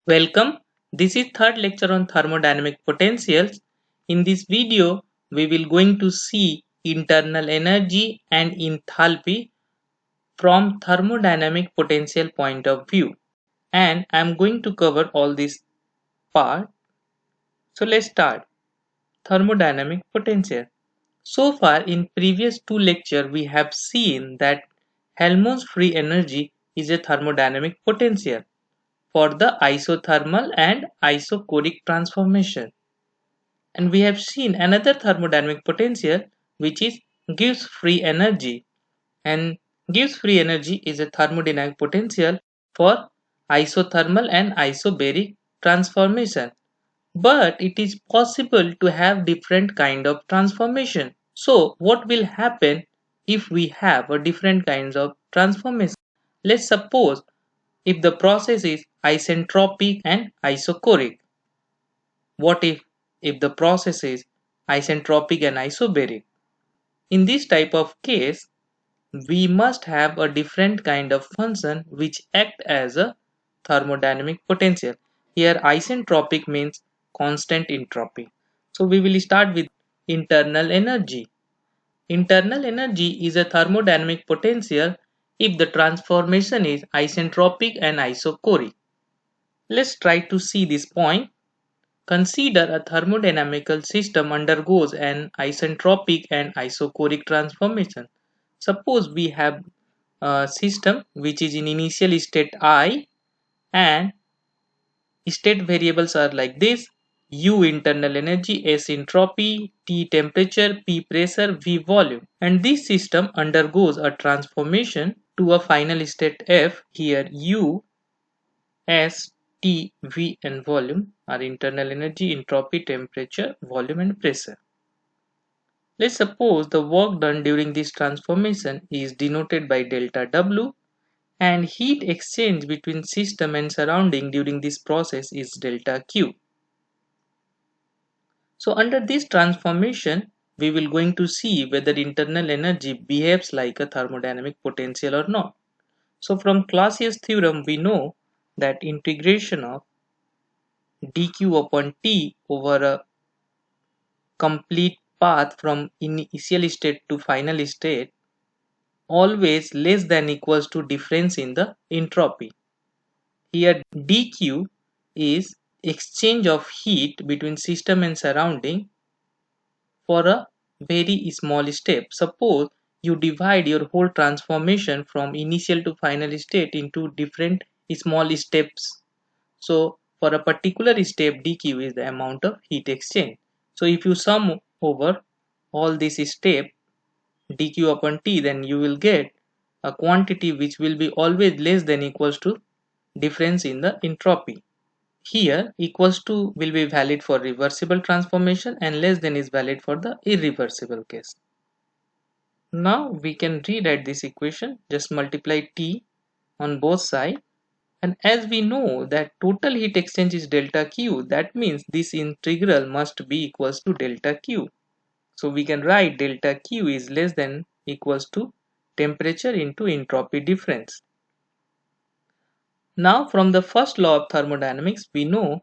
Welcome. This is third lecture on thermodynamic potentials. In this video, we will going to see internal energy and enthalpy from thermodynamic potential point of view. And I am going to cover all this part. So let's start. Thermodynamic potential. So far in previous two lectures, we have seen that Helmholtz free energy is a thermodynamic potential for the isothermal and isochoric transformation. And we have seen another thermodynamic potential which is Gibbs free energy, and Gibbs free energy is a thermodynamic potential for isothermal and isobaric transformation, but it is possible to have different kind of transformation. So what will happen if we have a different kinds of transformation? Let's suppose if the process is isentropic and isochoric. What if the process is isentropic and isobaric? In this type of case, we must have a different kind of function which act as a thermodynamic potential. Here isentropic means constant entropy. So we will start with internal energy. Internal energy is a thermodynamic potential if the transformation is isentropic and isochoric. Let's try to see this point. Consider a thermodynamical system undergoes an isentropic and isochoric transformation. Suppose we have a system which is in initial state I, and state variables are like this: U internal energy, S entropy, T temperature, P pressure, V volume. And this system undergoes a transformation to a final state F. Here U, S, T, V and volume are internal energy, entropy, temperature, volume and pressure. Let's suppose the work done during this transformation is denoted by delta W, and heat exchange between system and surrounding during this process is delta Q. So under this transformation, we will going to see whether internal energy behaves like a thermodynamic potential or not. So from Clausius theorem, we know that integration of dq upon t over a complete path from initial state to final state always less than equals to difference in the entropy. Here dq is exchange of heat between system and surrounding for a very small step. Suppose you divide your whole transformation from initial to final state into different small steps. So for a particular step, dq is the amount of heat exchange. So if you sum over all this step dq upon t, then you will get a quantity which will be always less than equals to difference in the entropy. Here equals to will be valid for reversible transformation and less than is valid for the irreversible case. Now we can rewrite this equation. Just multiply T on both sides, and as we know that total heat exchange is delta Q, that means this integral must be equals to delta Q. So we can write delta Q is less than equals to temperature into entropy difference. Now from the first law of thermodynamics, we know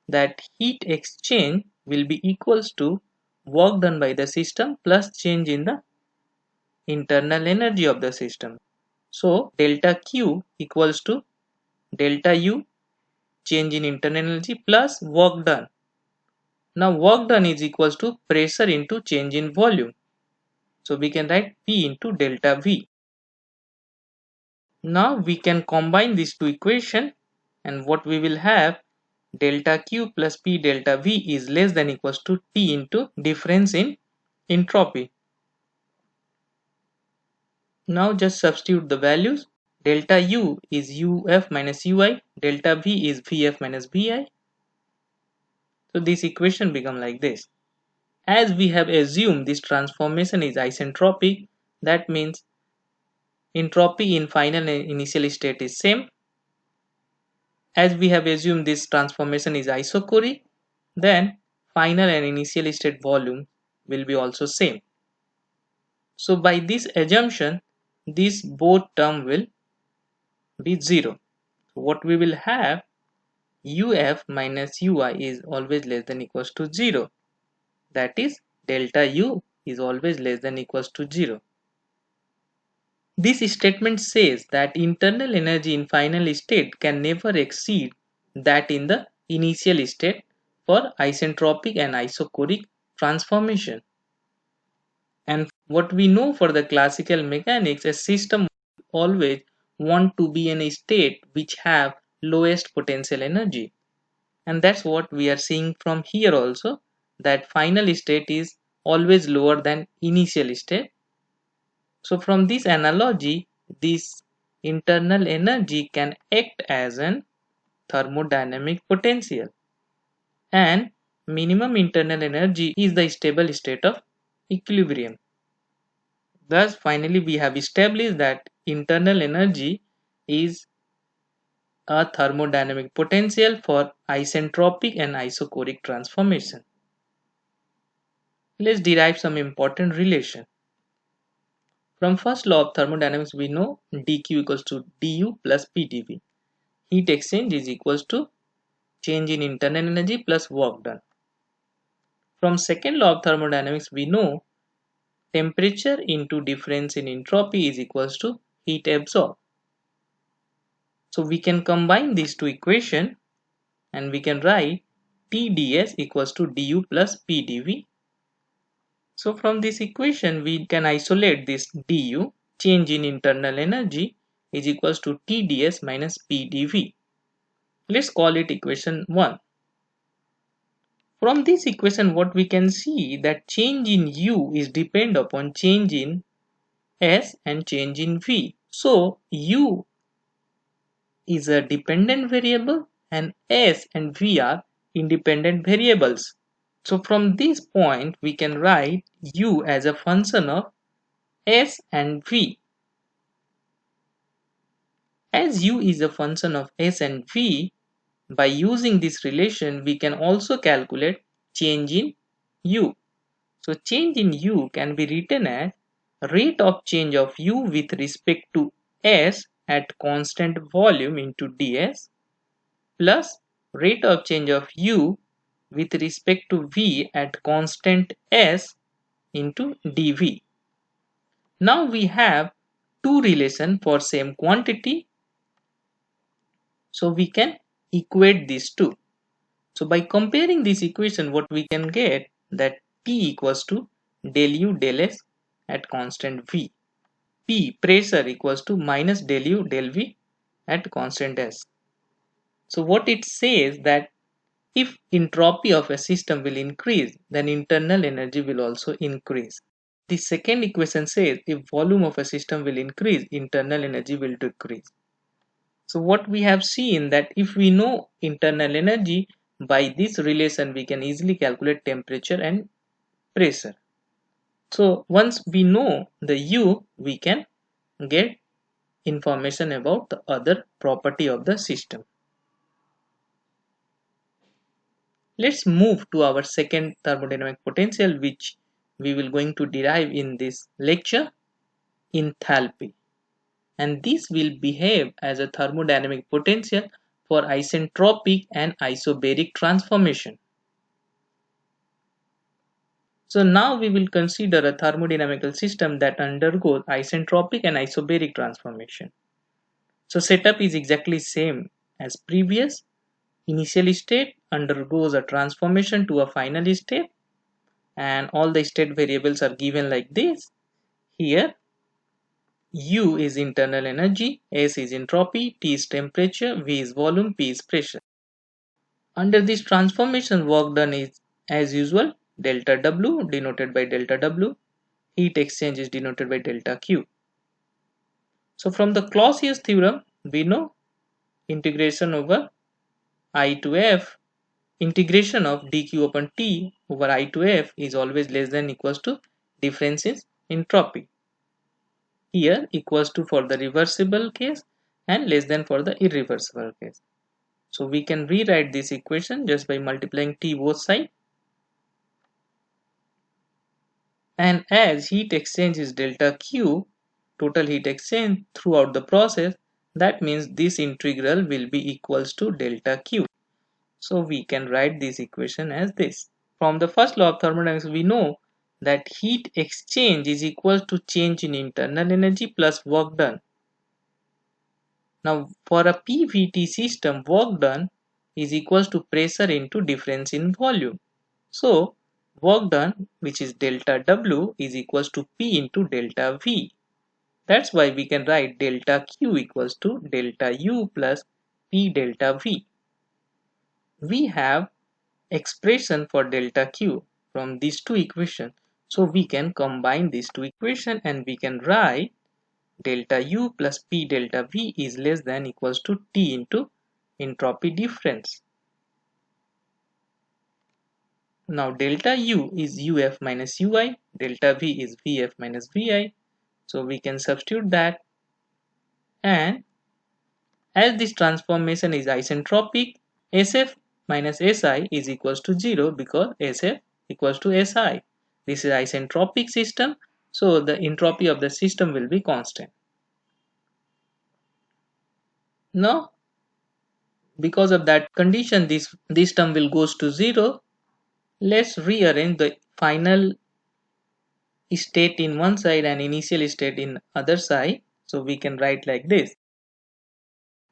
that heat exchange will be equals to work done by the system plus change in the internal energy of the system. So delta Q equals to delta U, change in internal energy, plus work done. Now work done is equals to pressure into change in volume. So we can write P into delta V. Now we can combine these two equations, and what we will have, delta Q plus P delta V is less than equals to T into difference in entropy. Now just substitute the values. Delta U is UF minus UI, delta V is VF minus VI. So this equation becomes like this. As we have assumed this transformation is isentropic, that means entropy in final and initial state is same. As we have assumed this transformation is isochoric, then final and initial state volume will be also same. So by this assumption, this both term will be 0. So what we will have, UF minus UI is always less than equals to 0. That is, delta U is always less than equals to 0. This statement says that internal energy in final state can never exceed that in the initial state for isentropic and isochoric transformation. And what we know for the classical mechanics, a system always want to be in a state which have lowest potential energy. And that's what we are seeing from here also, that final state is always lower than initial state. So from this analogy, this internal energy can act as an thermodynamic potential, and minimum internal energy is the stable state of equilibrium. Thus finally we have established that internal energy is a thermodynamic potential for isentropic and isochoric transformation. Let's derive some important relation. From first law of thermodynamics we know dq equals to du plus pdv. Heat exchange is equals to change in internal energy plus work done. From second law of thermodynamics we know temperature into difference in entropy is equals to heat absorbed. So we can combine these two equations and we can write Tds equals to du plus Pdv. So from this equation we can isolate this du, change in internal energy, is equals to Tds minus Pdv. Let's call it equation 1. From this equation what we can see that change in u is depend upon change in S and change in V. So u is a dependent variable and S and V are independent variables. So from this point we can write u as a function of S and V. As u is a function of S and V, by using this relation we can also calculate change in u. So change in u can be written as rate of change of u with respect to S at constant volume into ds plus rate of change of u with respect to V at constant S into dV. Now we have two relations for same quantity, so we can equate these two. So by comparing this equation what we can get that P equals to del U del S at constant V. P pressure equals to minus del U del V at constant S. So what it says that if entropy of a system will increase, then internal energy will also increase. The second equation says if volume of a system will increase, internal energy will decrease. So what we have seen that if we know internal energy, by this relation we can easily calculate temperature and pressure. So once we know the U, we can get information about the other property of the system. Let's move to our second thermodynamic potential, which we will going to derive in this lecture, enthalpy. And this will behave as a thermodynamic potential for isentropic and isobaric transformation. So now we will consider a thermodynamical system that undergoes isentropic and isobaric transformation. So setup is exactly same as previous. Initial state undergoes a transformation to a final state and all the state variables are given like this. Here U is internal energy, S is entropy, T is temperature, V is volume, P is pressure. Under this transformation work done is as usual delta W denoted by delta W, heat exchange is denoted by delta Q. So from the Clausius theorem we know integration over I to F, integration of dq upon T over I to F is always less than equals to difference in entropy. Here equals to for the reversible case and less than for the irreversible case. So we can rewrite this equation just by multiplying T both sides. And as heat exchange is delta Q, total heat exchange throughout the process, that means this integral will be equals to delta Q. So we can write this equation as this. From the first law of thermodynamics, we know that heat exchange is equal to change in internal energy plus work done. Now for a PVT system, work done is equals to pressure into difference in volume. So work done, which is delta W, is equals to P into delta V. That's why we can write delta Q equals to delta U plus P delta V. We have expression for delta Q from these two equations. So we can combine these two equations and we can write delta U plus P delta V is less than equals to T into entropy difference. Now delta U is UF minus UI, delta V is VF minus VI. So we can substitute that, and as this transformation is isentropic, SF minus SI is equals to 0 because SF equals to SI. This is isentropic system, so the entropy of the system will be constant. Now, because of that condition, this term will goes to 0. Let's rearrange the final state in one side and initial state in other side. So we can write like this.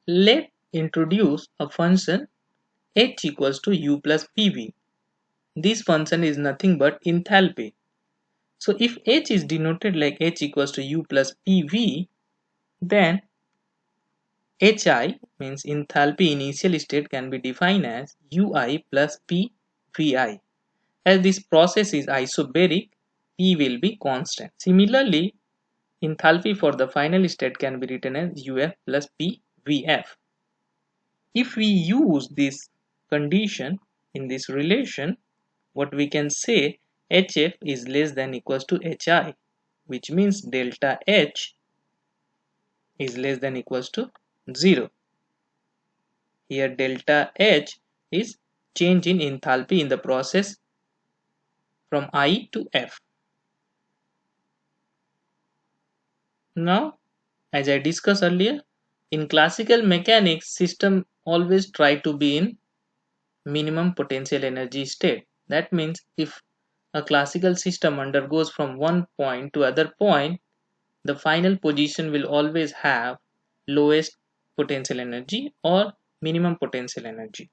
Let's introduce a function h equals to u plus pv. This function is nothing but enthalpy. So if h is denoted like h equals to u plus pv, then hi means enthalpy initial state can be defined as ui plus pvi. As this process is isobaric, p will be constant. Similarly, enthalpy for the final state can be written as uf plus pvf. If we use this condition in this relation, what we can say, hf is less than equals to hi, which means delta h is less than equals to 0. Here delta h is change in enthalpy in the process from I to F. Now, as I discussed earlier, in classical mechanics, system always try to be in minimum potential energy state. That means if a classical system undergoes from one point to other point, the final position will always have lowest potential energy or minimum potential energy.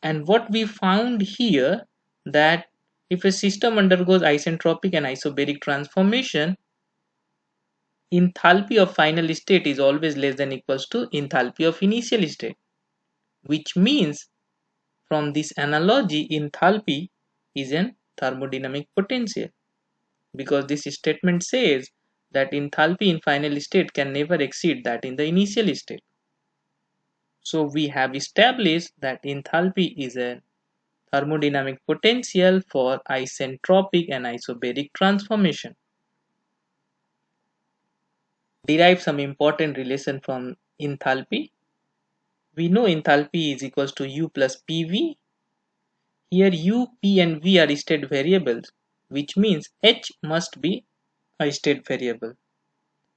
And what we found here, that if a system undergoes isentropic and isobaric transformation, enthalpy of final state is always less than equals to enthalpy of initial state, which means from this analogy enthalpy is an thermodynamic potential, because this statement says that enthalpy in final state can never exceed that in the initial state. So we have established that enthalpy is a thermodynamic potential for isentropic and isobaric transformation. Derive some important relation from enthalpy. We know enthalpy is equals to U plus PV. Here U, P and V are state variables, which means H must be a state variable.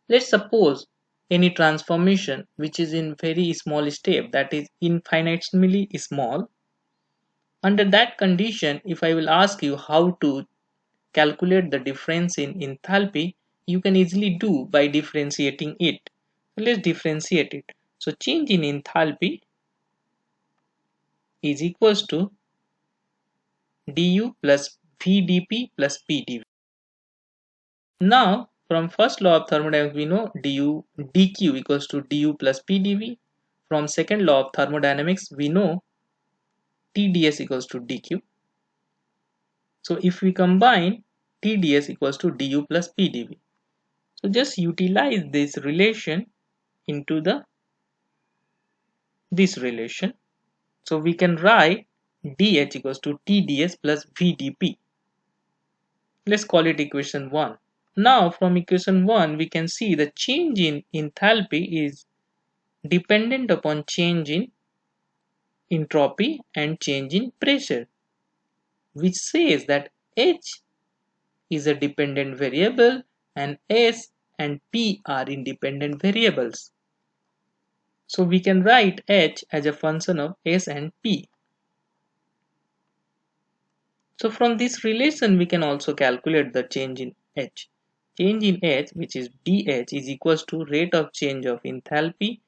Let's suppose any transformation which is in very small step, that is infinitesimally small. Under that condition, if I will ask you how to calculate the difference in enthalpy, you can easily do by differentiating it. So let's differentiate it. So change in enthalpy is equals to du plus vdp plus pdv. Now from first law of thermodynamics we know dq equals to du plus pdv. From second law of thermodynamics we know tds equals to dq. So if we combine, tds equals to du plus pdv. So just utilize this relation into this relation. So we can write dh equals to tds plus vdp. Let's call it equation 1. Now from equation 1 we can see the change in enthalpy is dependent upon change in entropy and change in pressure, which says that h is a dependent variable and s and p are independent variables. So we can write H as a function of S and P. So from this relation we can also calculate the change in H. Change in H, which is dH, is equals to rate of change of enthalpy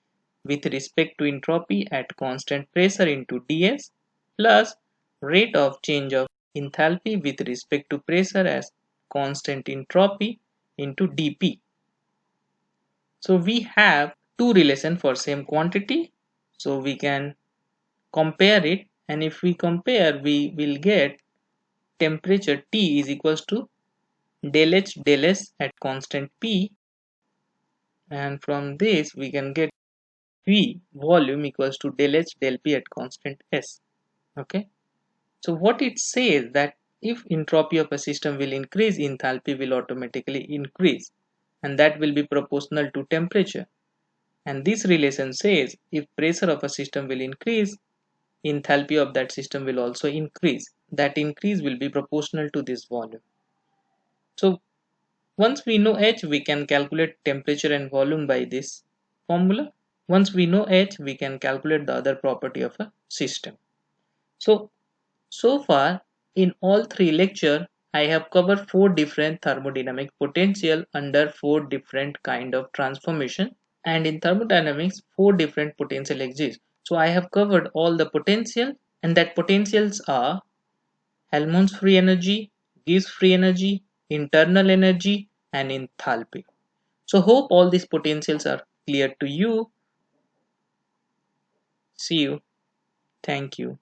with respect to entropy at constant pressure into ds plus rate of change of enthalpy with respect to pressure as constant entropy into dP. So we have two relations for same quantity, so we can compare it, and if we compare we will get temperature T is equals to del H del S at constant P, and from this we can get V volume equals to del H del P at constant S. Okay, so what it says that if entropy of a system will increase, enthalpy will automatically increase, and that will be proportional to temperature. And this relation says if pressure of a system will increase, enthalpy of that system will also increase. That increase will be proportional to this volume. So once we know H, we can calculate temperature and volume by this formula. Once we know H, we can calculate the other property of a system. So far in all three lectures, I have covered four different thermodynamic potential under four different kind of transformation, and in thermodynamics four different potential exist. So I have covered all the potential, and that potentials are Helmholtz free energy, Gibbs free energy, internal energy, and enthalpy. So hope all these potentials are clear to you. See you. Thank you.